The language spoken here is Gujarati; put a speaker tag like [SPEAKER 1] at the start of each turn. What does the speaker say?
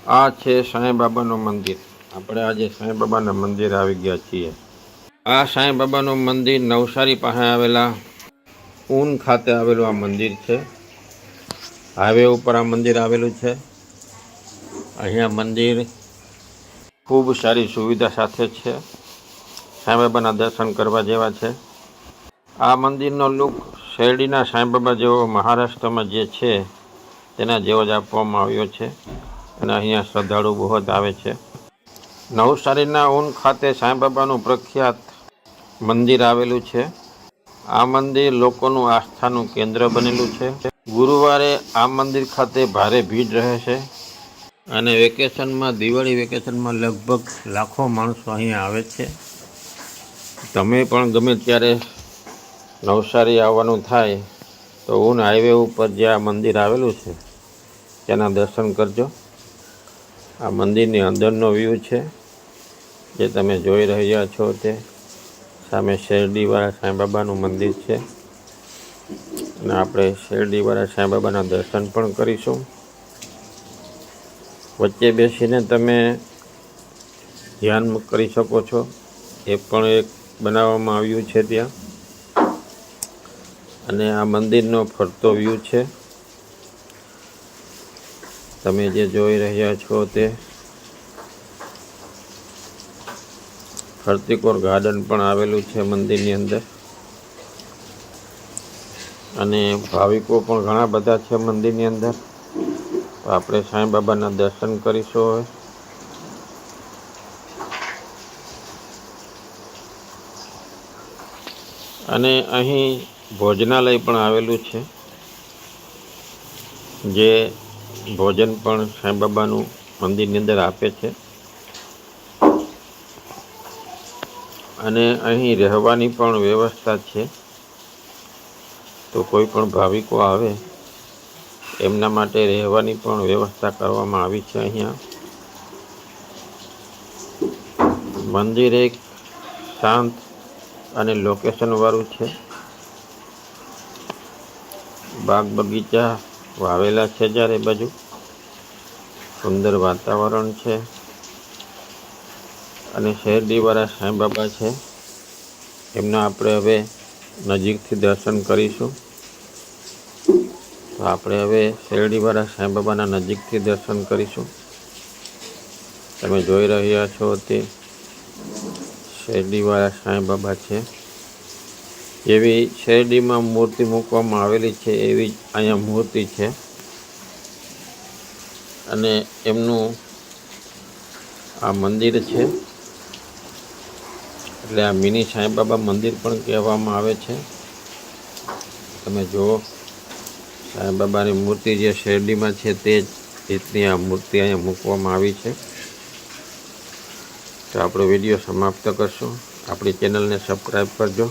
[SPEAKER 1] આ છે સાંઈ બાબાનું મંદિર। આપણે આજે સાંઈ બાબાના મંદિર આવી ગયા છીએ। આ સાંઈ બાબાનું મંદિર નવસારી પાસે આવેલા ઊન ખાતે આવેલું આ મંદિર છે। હાઈવે ઉપર આ મંદિર આવેલું છે। અહીંયા મંદિર ખૂબ સારી સુવિધા સાથે છે। સાંઈ બાબાના દર્શન કરવા જેવા છે। આ મંદિરનો લુક શેરડીના સાંઈ બાબા જેવો મહારાષ્ટ્રમાં જે છે તેના જેવો જ આપવામાં આવ્યો છે અને અહીંયા શ્રદ્ધાળુ બહુ જ આવે છે। નવસારીના ઊન ખાતે સાંઈ બાબાનું પ્રખ્યાત મંદિર આવેલું છે। આ મંદિર લોકોનું આસ્થાનું કેન્દ્ર બનેલું છે। ગુરુવારે આ મંદિર ખાતે ભારે ભીડ રહે છે અને વેકેશનમાં દિવાળી વેકેશનમાં લગભગ લાખો માણસો અહીંયા આવે છે। તમે પણ ગમે ત્યારે નવસારી આવવાનું થાય તો ઊન હાઈવે ઉપર જે આ મંદિર આવેલું છે તેના દર્શન કરજો। આ મંદિરની અંદરનો વ્યૂ છે જે તમે જોઈ રહ્યા છો તે સામે શેરડીવાળા સાંઈ બાબાનું મંદિર છે અને આપણે શેરડીવાળા સાંઈ બાબાના દર્શન પણ કરીશું। વચ્ચે બેસીને તમે ધ્યાન કરી શકો છો, એ પણ એક બનાવવામાં આવ્યું છે ત્યાં। અને આ મંદિરનો ફરતો વ્યૂ છે તમે જે જોઈ રહ્યા છો તે। ફરતીકોર ગાર્ડન પણ આવેલું છે મંદિરની અંદર અને ભાવિકો પણ ઘણા બધા છે મંદિરની અંદર। તો આપણે સાંઈ બાબાના દર્શન કરીશું હવે। અને અહીં ભોજનાલય પણ આવેલું છે જે ભોજન પણ સાંઈ બાબાનું મંદિરની અંદર આપે છે અને અહીં રહેવાની પણ વ્યવસ્થા છે। તો કોઈ પણ ભાવિકો આવે એમના માટે રહેવાની પણ વ્યવસ્થા કરવામાં આવી છે। અહીંયા મંદિર એક શાંત અને લોકેશન વાળું છે। બાગ બગીચા વાવેલા છે ચારે બાજુ, સુંદર વાતાવરણ છે અને શેરડીવાળા સાંઈ બાબા છે એમના આપણે હવે નજીકથી દર્શન કરીશું। તો આપણે હવે શેરડીવાળા સાંઈ બાબાના નજીકથી દર્શન કરીશું। તમે જોઈ રહ્યા છો તે શેરડીવાળા સાંઈ બાબા છે। એવી શેરડીમાં મૂર્તિ મૂકવામાં આવેલી છે એવી જ અહીંયા મૂર્તિ છે અને એમનું આ મંદિર છે એટલે આ મિની સાંઈ બાબા મંદિર પણ કહેવામાં આવે છે। તમે જુઓ સાંઈ બાબાની મૂર્તિ જે શેરડીમાં છે તે જ રીતની આ મૂર્તિ અહીંયા મૂકવામાં આવી છે। તો આપણો વિડીયો સમાપ્ત કરશું। આપણી ચેનલને સબસ્ક્રાઈબ કરજો।